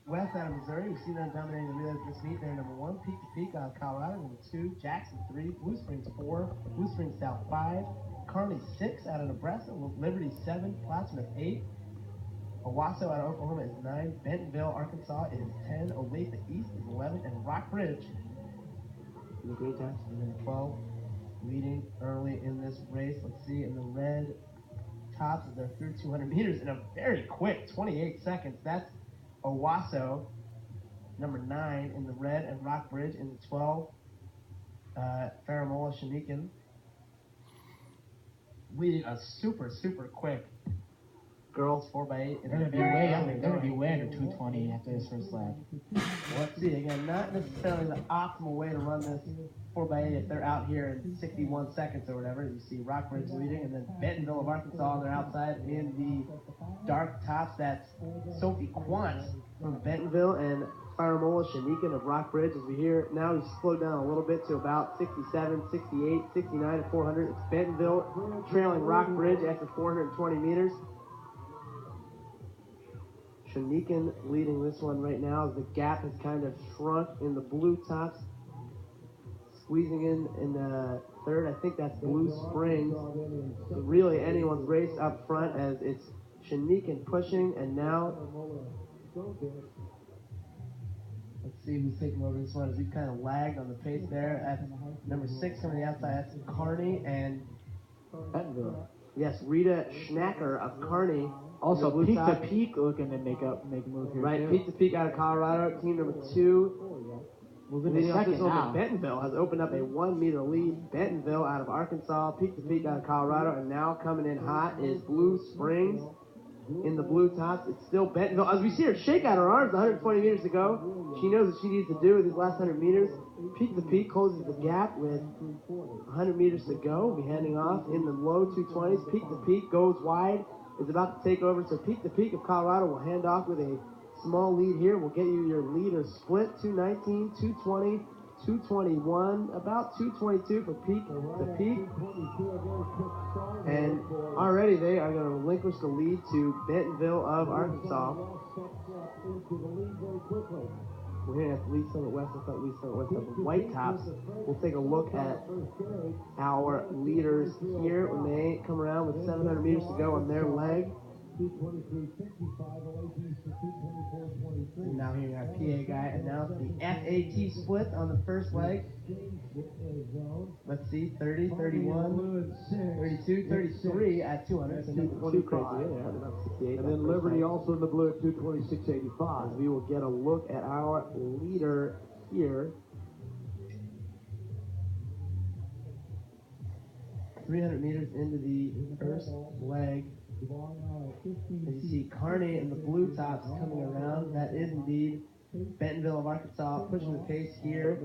West out of Missouri. We see them dominating the relays this meet. They're number 1, Peak to Peak out of Colorado. Number 2, Jackson 3, Blue Springs 4, Blue Springs South 5, Kearney 6 out of Nebraska, Liberty 7, Plattsmouth 8, Owasso out of Oklahoma is 9, Bentonville, Arkansas is 10, Olathe East is 11, and Rockbridge in the green times is number 12, leading early in this race. Let's see in the red tops as they're through 200 meters in a very quick 28 seconds. That's Owasso, number 9 in the red, and Rockbridge in the 12. Faramola Shanikin leading a super quick girls 4x8. They're gonna be way under. They're gonna be way under 220 after this first leg. Well, let's see again. Not necessarily the optimal way to run this 4x8 if they're out here in 61 seconds or whatever. You see Rockbridge leading, and then Bentonville of Arkansas on their outside in the dark tops. That's Sophie Quant from Bentonville and Faramola Shanikin of Rockbridge. As we hear now, he's slowed down a little bit to about 67, 68, 69 at 400. It's Bentonville trailing Rockbridge after 420 meters. Shanikin leading this one right now as the gap has kind of shrunk in the blue tops. Squeezing in the third, I think that's Blue Springs. So really anyone's race up front as it's Shanikin pushing, and now let's see who's taking over this one as we've kind of lagged on the pace there. At number 6 from the outside, that's Kearney and Bentonville. Yes, Rita Schnacker of Kearney. Also, Peak to Peak looking to make a move here. Right, too. Peak to Peak out of Colorado, team number 2. Moving Leading to up this second one, now. Bentonville has opened up a 1 meter lead. Bentonville out of Arkansas, Peak to Peak out of Colorado, and now coming in hot is Blue Springs in the blue tops. It's still Bentonville. As we see her shake out her arms 120 meters to go, she knows what she needs to do with these last 100 meters. Peak to Peak closes the gap with 100 meters to go. We'll be handing off in the low 220s. Peak to Peak goes wide. Is about to take over. So Peak to Peak of Colorado will hand off with a small lead here. We'll get you your leader split. 219, 220, 221, about 222 for Peak to Peak. And already they are going to relinquish the lead to Bentonville of Arkansas. We're here at Lee Summit West. I thought Lee Summit West have the white tops. We'll take a look at our leaders here when they come around with 700 meters to go on their leg. Now hearing our PA guy announce the FAT split on the first leg. Let's see, 30, 31, 32, 33 at 200. So nothing too crazy there. About 68. And then Liberty also in the blue at 226.85. We will get a look at our leader here. 300 meters into the first leg. As you see Kearney and the blue tops coming around. That is indeed Bentonville of Arkansas pushing the pace here.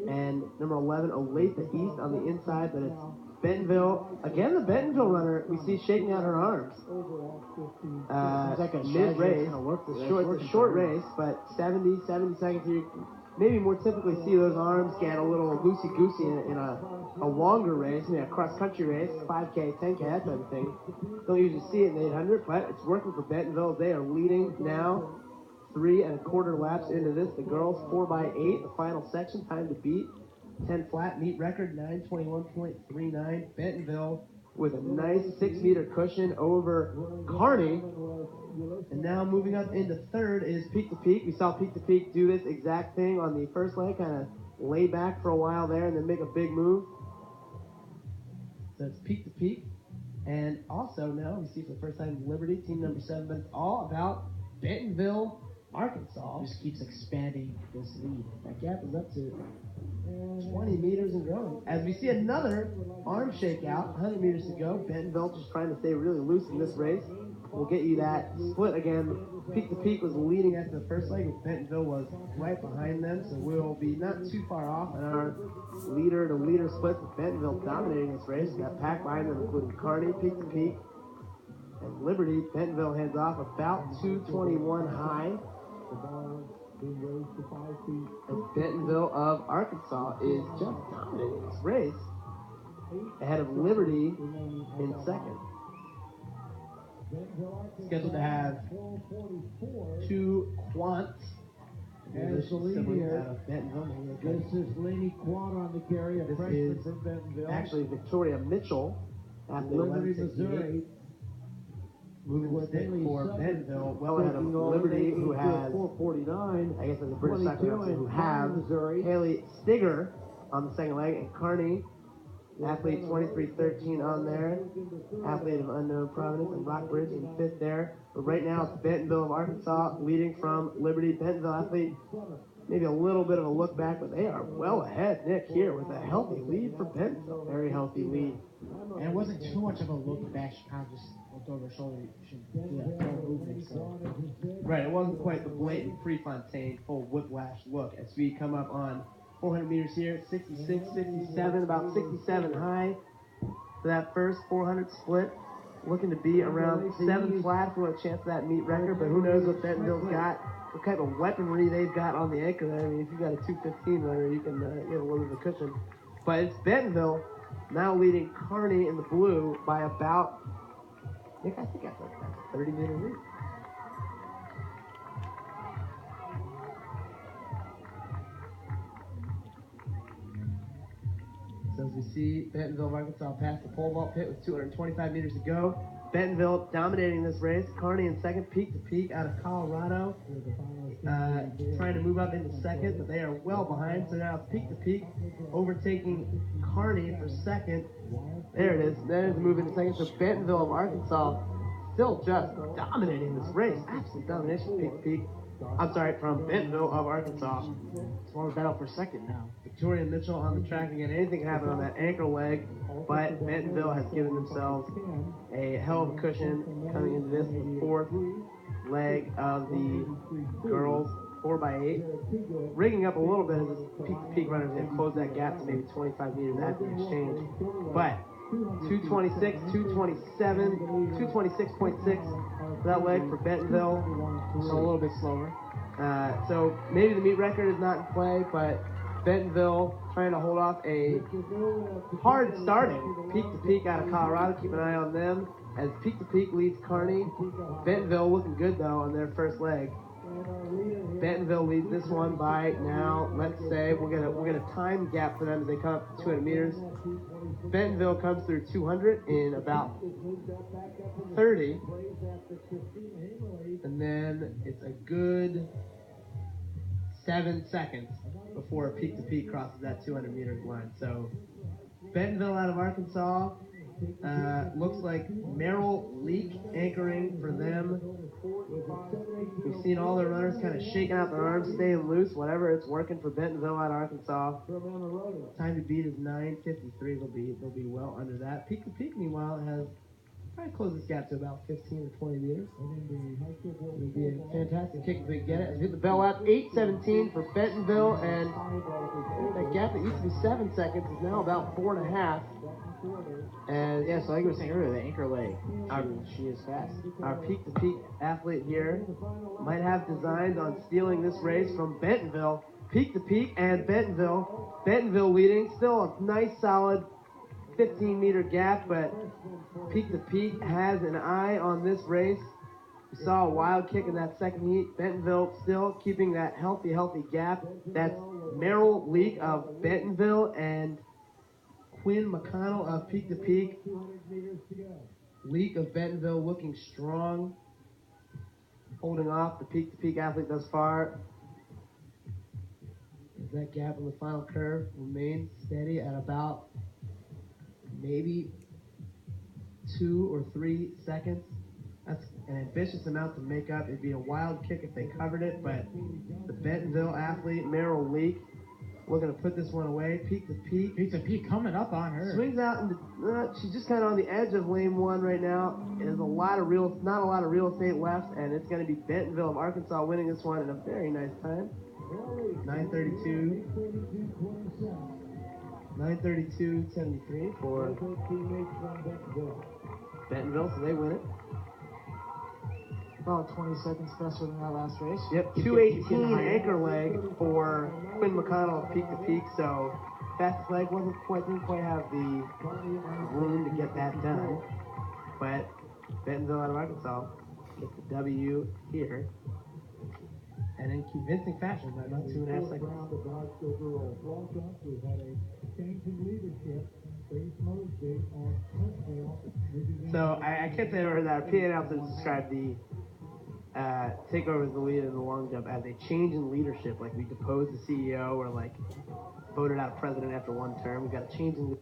And number 11, Olathe East on the inside, but it's Bentonville. Again, the Bentonville runner we see shaking out her arms. Like a Mid-race. It's It's a short race, but 70 seconds here. Maybe more typically see those arms get a little loosey-goosey in a longer race, maybe a cross-country race, 5K, 10K, that type of thing. Don't usually see it in the 800, but it's working for Bentonville. They are leading now 3 1/4 laps into this. The girls 4x8, the final section, time to beat. 10 flat, meet record 9:21.39. Bentonville with a nice 6 meter cushion over Kearney. And now moving up into third is Peak to Peak. We saw Peak to Peak do this exact thing on the first leg, kind of lay back for a while there and then make a big move. So it's Peak to Peak. And also now we see for the first time Liberty, team number 7, but it's all about Bentonville, Arkansas. Just keeps expanding this lead. That gap is up to 20 meters and growing. As we see another arm shakeout, 100 meters to go. Bentonville just trying to stay really loose in this race. We'll get you that split again. Peak to Peak was leading after the first leg, and Bentonville was right behind them, so we'll be not too far off in our leader-to-leader split with Bentonville dominating this race. Got packed behind them, including Kearney, Peak to Peak, and Liberty. Bentonville heads off about 221 high. And Bentonville of Arkansas is just dominating this race ahead of Liberty in second. Scheduled to have 2 quants As the lead sibling here, out of Bentonville. this is Laney Quad on the carry, a This freshman is from Bentonville. actually Victoria Mitchell at the Liberty, 1168. Missouri. Moving the With stick Haley for Sutton Bentonville, well ahead of taking over. Liberty, They who came has, to 4:49. I guess that's a British 22 cyclist, who in have Missouri. Haley Stigger on the second leg, and Carney, athlete 2313 on there, athlete of unknown provenance, and Rockbridge in fifth there. But right now it's Bentonville of Arkansas leading from Liberty. Bentonville athlete, maybe a little bit of a look back, but they are well ahead, Nick, here with a healthy lead for Bentonville. Very healthy lead. And it wasn't too much of a look back. She kind of just looked over her shoulder. She should do that full movement. So. Right, it wasn't quite the blatant Prefontaine full whiplash look as we come up on 400 meters here, 66, 67, about 67 high for that first 400 split. Looking to be around 7 flat for a chance of that meet record, but who knows what Bentonville's got, what kind of weaponry they've got on the anchor there. I mean, if you've got a 215 runner, you can get a little bit of a cushion. But it's Bentonville now leading Kearney in the blue by about, Nick, I think that's a 30-meter lead. So as we see Bentonville, Arkansas past the pole vault pit with 225 meters to go. Bentonville dominating this race. Kearney in second, peak to peak out of Colorado. Trying to move up into second, but they are well behind. So now it's peak to peak, overtaking Kearney for second. There it is. That is moving to second. So Bentonville of Arkansas still just dominating this race. Absolute domination, peak to peak. I'm sorry, from Bentonville of Arkansas. It's more of a battle for second now. Victoria Mitchell on the track again. Anything can happen on that ankle leg, but Bentonville has given themselves a hell of a cushion coming into this, the fourth leg of the girls 4x8. Rigging up a little bit as this peak-to-peak runners have closed that gap to maybe 25 meters after the exchange. But 226, 227, 226.6 for that leg for Bentonville. So a little bit slower. So maybe the meet record is not in play, but Bentonville trying to hold off a hard starting peak to peak out of Colorado. Keep an eye on them as peak to peak leads Kearney. Bentonville looking good though on their first leg. Bentonville leads this one by now, let's say we'll get a time gap for them as they come up to 200 meters. Bentonville comes through 200 in about 30, and then it's a good 7 seconds before a peak to peak crosses that 200 meters line. So Bentonville out of Arkansas, looks like Merrill Leak anchoring for them. We've seen all their runners kind of shaking out their arms, staying loose, whatever. It's working for Bentonville out of Arkansas. Time to beat is 9:53. They'll be well under that. Peak to peak, meanwhile, has probably closed this gap to about 15 or 20 meters. It'll be a fantastic kick if they get it. Hit the bell out. 8:17 for Bentonville, and that gap that used to be 7 seconds is now about 4.5. And Yeah, so like we were saying earlier, the anchor leg, she is fast. our peak-to-peak athlete here might have designs on stealing this race from Bentonville. Peak-to-peak and Bentonville. Bentonville leading. Still a nice, solid 15-meter gap, but peak-to-peak has an eye on this race. We saw a wild kick in that second heat. Bentonville still keeping that healthy gap. That's Merrill Leak of Bentonville and Quinn McConnell of Peak to Peak. Leak of Bentonville looking strong, holding off the Peak to Peak athlete thus far. As that gap in the final curve remains steady at about maybe 2 or 3 seconds. That's an ambitious amount to make up. It'd be a wild kick if they covered it, but the Bentonville athlete, Merrill Leak, we're going to put this one away. Peak to peak. Peak to peak coming up on her. Swings out, and she's just kind of on the edge of lane one right now. There's not a lot of real estate left, and it's going to be Bentonville of Arkansas winning this one in a very nice time. 9:32. 9:32.73 for Bentonville, so they win it. About 20 seconds faster than that last race. Yep, 2:18 anchor leg for Quinn McConnell of Peak to Peak, so fastest leg didn't quite have the room to get that done. But Bentonville out of Arkansas gets the W here. And in convincing fashion by about 2.5 seconds. So I can't say I ever heard that. PA announcers described the takeover of the lead in the long jump as a change in leadership. Like we deposed the CEO or like voted out president after one term. We got a change in